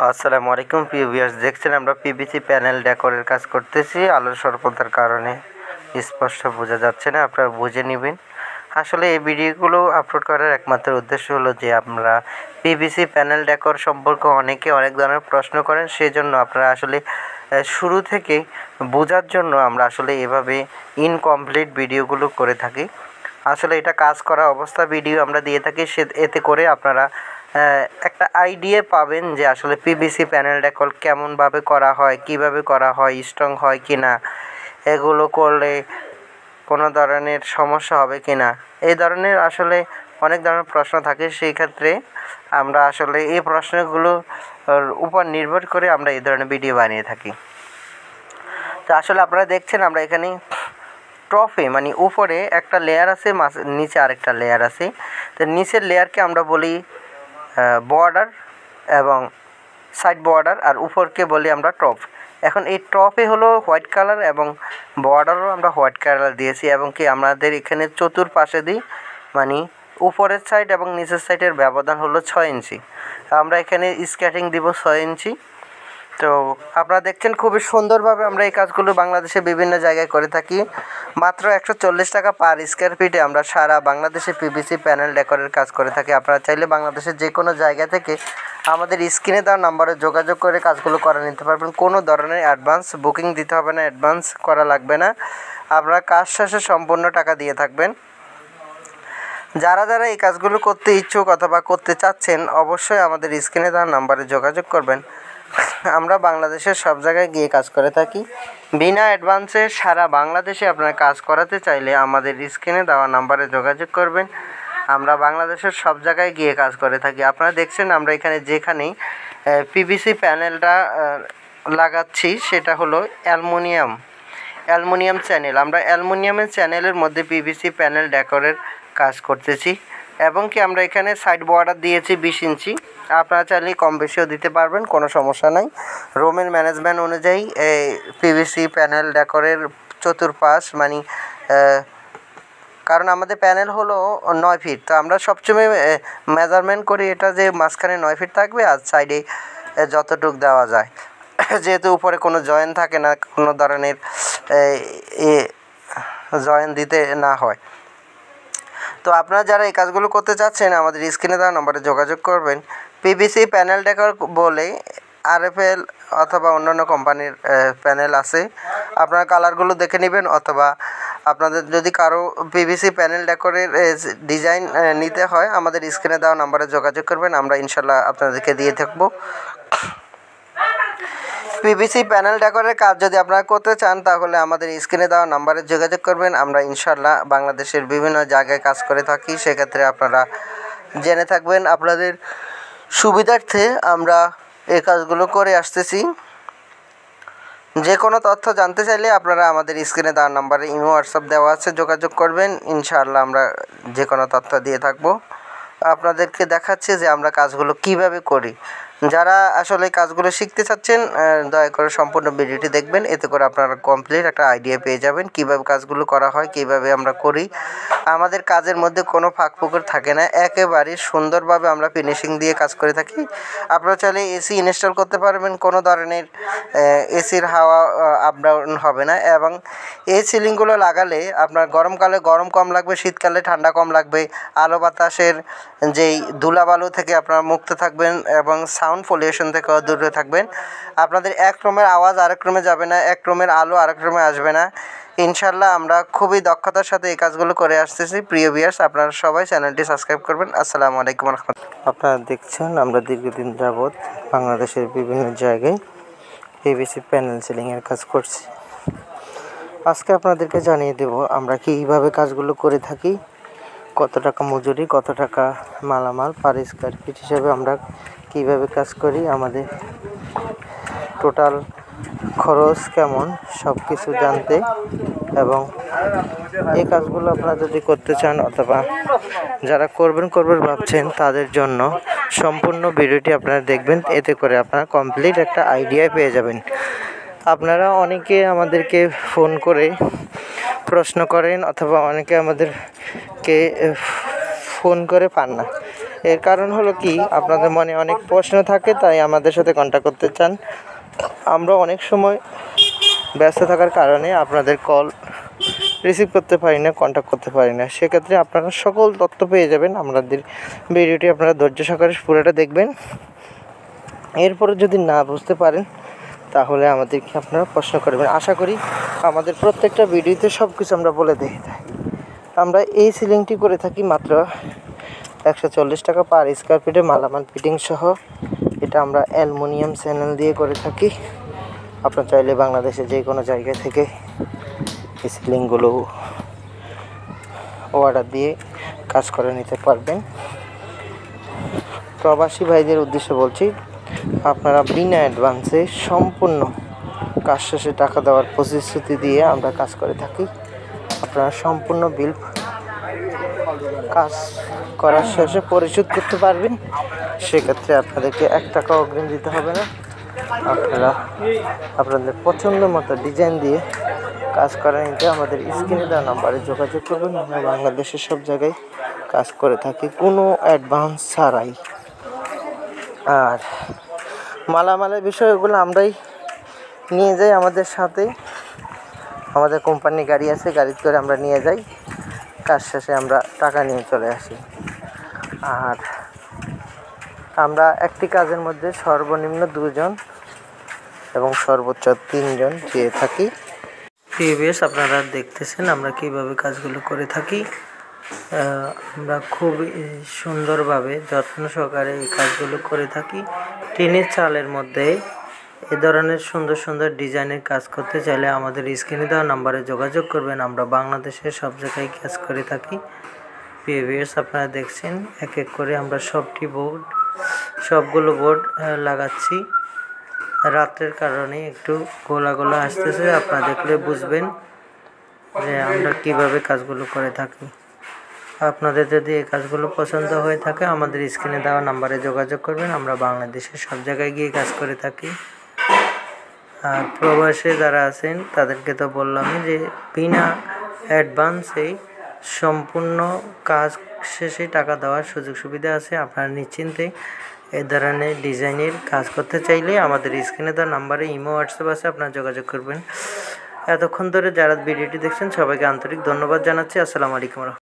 আসসালামু আলাইকুম প্রিয় ভিউয়ার্স, দেখছেন আমরা পিভিসি প্যানেল ডেকোরের কাজ করতেছি। আলোর স্বল্পতার কারণে স্পষ্ট বোঝা যাচ্ছে না, আপনারা বুঝে নেবেন। আসলে এই ভিডিওগুলো আপলোড করার একমাত্র উদ্দেশ্য হলো যে আমরা পিভিসি প্যানেল ডেকোর সম্পর্কে অনেকে অনেক ধরনের প্রশ্ন করেন, সেই জন্য আপনারা আসলে শুরু থেকে বোঝার জন্য আমরা আসলে এভাবে ইনকমপ্লিট ভিডিওগুলো করে থাকি। আসলে এটা কাজ করা অবস্থা ভিডিও আমরা দিয়ে থাকি, এতে করে আপনারা একটা আইডিয়া পাবেন যে আসলে পিভিসি প্যানেল ডেকোর কেমনভাবে করা হয়, কিভাবে করা হয়, স্ট্রং হয় কি না, এগুলো করলে কোনো ধরনের সমস্যা হবে কি না, এই ধরনের আসলে অনেক ধরনের প্রশ্ন থাকে। সেই ক্ষেত্রে আমরা আসলে এই প্রশ্নগুলোর উপর নির্ভর করে আমরা এই ধরনের ভিডিও বানিয়ে থাকি। তো আসলে আপনারা দেখছেন আমরা এখানে টপে মানে উপরে একটা লেয়ার আছে, নিচে আরেকটা লেয়ার আছে। তো নিচের লেয়ারকে আমরা বলি বর্ডার এবং সাইড বর্ডার, আর উপরকে বলি আমরা টপ। এখন এই টপে হলো হোয়াইট কালার এবং বর্ডারও আমরা হোয়াইট কালার দিয়েছি, এবং কি আমাদের এখানে চতুর্পাশে দিই মানে উপরের সাইড এবং নিচের সাইডের ব্যবধান হলো 6 ইঞ্চি। আমরা এখানে স্কেটিং দিব 6 ইঞ্চি। তো আপনারা দেখছেন খুবই সুন্দরভাবে আমরা এই কাজগুলো বাংলাদেশে বিভিন্ন জায়গায় করে থাকি। মাত্র 140 টাকা পার স্কোয়ার ফিটে আমরা সারা বাংলাদেশে পিভিসি প্যানেল ডেকোরের কাজ করে থাকি। আপনারা চাইলে বাংলাদেশের যে কোনো জায়গা থেকে আমাদের স্ক্রিনে দেওয়া নাম্বারে যোগাযোগ করে কাজগুলো করে নিতে পারবেন। কোনো ধরনের অ্যাডভান্স বুকিং দিতে হবে না, অ্যাডভান্স করা লাগবে না। আপনারা কাজ শেষে সম্পূর্ণ টাকা দিয়ে থাকবেন। যারা যারা এই কাজগুলো করতে ইচ্ছুক অথবা করতে চাচ্ছেন, অবশ্যই আমাদের স্ক্রিনে দেওয়া নাম্বারে যোগাযোগ করবেন। আমরা বাংলাদেশের সব জায়গায় গিয়ে কাজ করে থাকি বিনা অ্যাডভান্সে। সারা বাংলাদেশে আপনারা কাজ করাতে চাইলে আমাদের স্ক্রিনে দেওয়া নাম্বারে যোগাযোগ করবেন। আমরা বাংলাদেশের সব জায়গায় গিয়ে কাজ করে থাকি। আপনারা দেখছেন আমরা এখানে যেখানেই পিভিসি প্যানেলটা লাগাচ্ছি সেটা হলো অ্যালুমিনিয়াম চ্যানেল। আমরা অ্যালুমিনিয়ামের চ্যানেলের মধ্যে পিভিসি প্যানেল ডেকোরের কাজ করতেছি, এবং কি আমরা এখানে সাইড বর্ডার দিয়েছি 20 ইঞ্চি। আপনারা চাইলে কম বেশিও দিতে পারবেন, কোনো সমস্যা নাই। রোমের ম্যানেজমেন্ট অনুযায়ী এই পিভিসি প্যানেল ডেকোরের চতুর্পাশ মানে কারণ আমাদের প্যানেল হলো 9 ফিট, তো আমরা সবসময় মেজারমেন্ট করি এটা যে মাঝখানে 9 ফিট থাকবে আর সাইডে যতটুক দেওয়া যায়, যেহেতু উপরে কোনো জয়েন থাকে না, কোনো ধরনের জয়েন দিতে না হয়। তো আপনারা যারা এই কাজগুলো করতে চাচ্ছেন আমাদের স্ক্রিনে দেওয়া নম্বরে যোগাযোগ করবেন। পিভিসি প্যানেল ডেকোর বলে আরএফএল অথবা অন্যান্য কোম্পানির প্যানেল আছে, আপনারা কালারগুলো দেখে নেবেন, অথবা আপনাদের যদি কারো পিভিসি প্যানেল ডেকোরের ডিজাইন নিতে হয় আমাদের স্ক্রিনে দেওয়া নম্বরে যোগাযোগ করবেন, আমরা ইনশাল্লাহ আপনাদেরকে দিয়ে থাকবো। পিভিসি প্যানেল ডেকোরের কাজ যদি আপনারা করতে চান তাহলে আমাদের স্ক্রিনে দেওয়া নাম্বারে যোগাযোগ করবেন। আমরা ইনশাল্লাহ বাংলাদেশের বিভিন্ন জায়গায় কাজ করে থাকি, সেক্ষেত্রে আপনারা জেনে থাকবেন। আপনাদের সুবিধার্থে আমরা এই কাজগুলো করে আসতেছি। যে কোনো তথ্য জানতে চাইলে আপনারা আমাদের স্ক্রিনে দেওয়া নাম্বারে ইমো হোয়াটসঅ্যাপ দেওয়া আছে, যোগাযোগ করবেন। ইনশাআল্লাহ আমরা যে কোনো তথ্য দিয়ে থাকবো। আপনাদেরকে দেখাচ্ছি যে আমরা কাজগুলো কিভাবে করি। যারা আসলে কাজগুলো শিখতে চাচ্ছেন দয়া করে সম্পূর্ণ ভিডিওটি দেখবেন, এতে করে আপনারা কমপ্লিট একটা আইডিয়া পেয়ে যাবেন কীভাবে কাজগুলো করা হয়, কীভাবে আমরা করি। আমাদের কাজের মধ্যে কোনো ফাঁকফোকর থাকে না, একেবারে সুন্দরভাবে আমরা ফিনিশিং দিয়ে কাজ করে থাকি। আপনারা চাইলে এসি ইনস্টল করতে পারবেন, কোনো ধরনের এসির হাওয়া আপ ডাউন হবে না, এবং এই সিলিংগুলো লাগালে আপনার গরমকালে গরম কম লাগবে, শীতকালে ঠান্ডা কম লাগবে। আলো বাতাসের যেই ধুলাবালু থেকে আপনারা মুক্ত থাকবেন এবং সাউন্ড পলিউশন থেকেও দূরে থাকবেন। আপনাদের এক রুমের আওয়াজ আরেক রুমে যাবে না, এক রুমের আলো আরেক রুমে আসবে না। ইনশাল্লাহ আমরা খুবই দক্ষতার সাথে এই কাজগুলো করে আসতেছি। প্রিয় ভিউয়ার্স, আপনারা সবাই চ্যানেলটি সাবস্ক্রাইব করবেন। আসসালামু আলাইকুম রহমতুল্লাহ। আপনারা দেখছেন আমরা দীর্ঘদিন যাবৎ বাংলাদেশের বিভিন্ন জায়গায় পিভিসি প্যানেল সিলিংয়ের কাজ করছি। আজকে আপনাদেরকে জানিয়ে দেব আমরা কীভাবে কাজগুলো করে থাকি, কত টাকা মজুরি, কত টাকা মালামাল পার স্কোয়ার ফিট হিসেবে আমরা কীভাবে কাজ করি, আমাদের টোটাল খরচ কেমন, সব কিছু জানতে। এবং এই কাজগুলো আপনারা যদি করতে চান অথবা যারা করবেন ভাবছেন তাদের জন্য সম্পূর্ণ ভিডিওটি আপনারা দেখবেন, এতে করে আপনারা কমপ্লিট একটা আইডিয়া পেয়ে যাবেন। আপনারা অনেকে আমাদেরকে ফোন করে প্রশ্ন করেন অথবা অনেকে আমাদেরকে ফোন করে পান না, এর কারণ হলো কি, আপনাদের মনে অনেক প্রশ্ন থাকে, তাই আমাদের সাথে কন্ট্যাক্ট করতে চান। আমরা অনেক সময় ব্যস্ত থাকার কারণে আপনাদের কল রিসিভ করতে পারি না, কন্ট্যাক্ট করতে পারি না। সেক্ষেত্রে আপনারা সকল তথ্য পেয়ে যাবেন। আমাদের ভিডিওটি আপনারা ধৈর্য সহকারে পুরোটা দেখবেন। এরপরে যদি না বুঝতে পারেন তাহলে আমাদেরকে আপনারা প্রশ্ন করবেন। আশা করি আমাদের প্রত্যেকটা ভিডিওতে সব কিছু আমরা বলে দিই। আমরা এই সিলিংটি করে থাকি মাত্র 140 টাকা পার স্কোয়ার ফিটে, মালামাল ফিটিং সহ। এটা আমরা অ্যালুমিনিয়াম চ্যানেল দিয়ে করে থাকি। আপনার চাইলে বাংলাদেশে যে কোনো জায়গা থেকে এই সিলিংগুলো অর্ডার দিয়ে কাজ করে নিতে পারবেন। প্রবাসী ভাইদের উদ্দেশ্যে বলছি, আপনারা বিনা অ্যাডভান্সে সম্পূর্ণ কাজ শেষে টাকা দেওয়ার প্রতিশ্রুতি দিয়ে আমরা কাজ করে থাকি। আপনারা সম্পূর্ণ বিল কাজ করার শেষে পরিশোধ করতে পারবেন। সেক্ষেত্রে আপনাদেরকে 1 টাকাও অগ্রিম দিতে হবে না। আপনারা আপনাদের পছন্দ মতো ডিজাইন দিয়ে কাজ করে নিতে আমাদের স্ক্রিনে দেওয়া নাম্বারে যোগাযোগ করবেন। আমরা বাংলাদেশের সব জায়গায় কাজ করে থাকি কোনো অ্যাডভান্স ছাড়াই। আর মালামালের বিষয়গুলো আমরাই নিয়ে যাই আমাদের সাথে। আমাদের কোম্পানি গাড়ি আছে, গাড়িতে করে আমরা নিয়ে যাই। কাজ শেষে আমরা টাকা নিয়ে চলে আসি। আর আমরা একটি কাজের মধ্যে সর্বনিম্ন 2 জন এবং সর্বোচ্চ 3 জন যেয়ে থাকি। প্রিভিয়াস আপনারা দেখতেছেন আমরা কিভাবে কাজগুলো করে থাকি। আমরা খুবই সুন্দরভাবে যত্ন সহকারে এই কাজগুলো করে থাকি। টিনের চালের মধ্যে এ ধরনের সুন্দর সুন্দর ডিজাইনের কাজ করতে চাইলে আমাদের স্ক্রিনে দেওয়া নাম্বারে যোগাযোগ করবেন। আমরা বাংলাদেশের সব জায়গায় কাজ করে থাকি। প্রিভিয়াস আপনারা দেখছেন এক এক করে আমরা সবগুলো বোর্ড লাগাচ্ছি। রাতের কারণে একটু গোলা গোলা আসতেছে, আপনারা দেখলে বুঝবেন যে আমরা কিভাবে কাজগুলো করে থাকি। আপনাদের যদি এই কাজগুলো পছন্দ হয়ে থাকে আমাদের স্ক্রিনে দেওয়া নাম্বারে যোগাযোগ করবেন। আমরা বাংলাদেশের সব জায়গায় গিয়ে কাজ করে থাকি। আর প্রবাসে যারা আছেন তাদেরকে তো বললামই যে বিনা অ্যাডভান্সেই সম্পূর্ণ কাজ শেষে টাকা দেওয়ার সুযোগ সুবিধা আছে। আপনারা নিশ্চিন্তে এ ধরনের ডিজাইনের কাজ করতে চাইলে আমাদের স্ক্রিনে দেওয়া নাম্বারে ইমো হোয়াটসঅ্যাপ আছে, আপনারা যোগাযোগ করবেন। এতক্ষণ ধরে যারা ভিডিওটি দেখছেন সবাইকে আন্তরিক ধন্যবাদ জানাচ্ছি। আসসালামু আলাইকুম।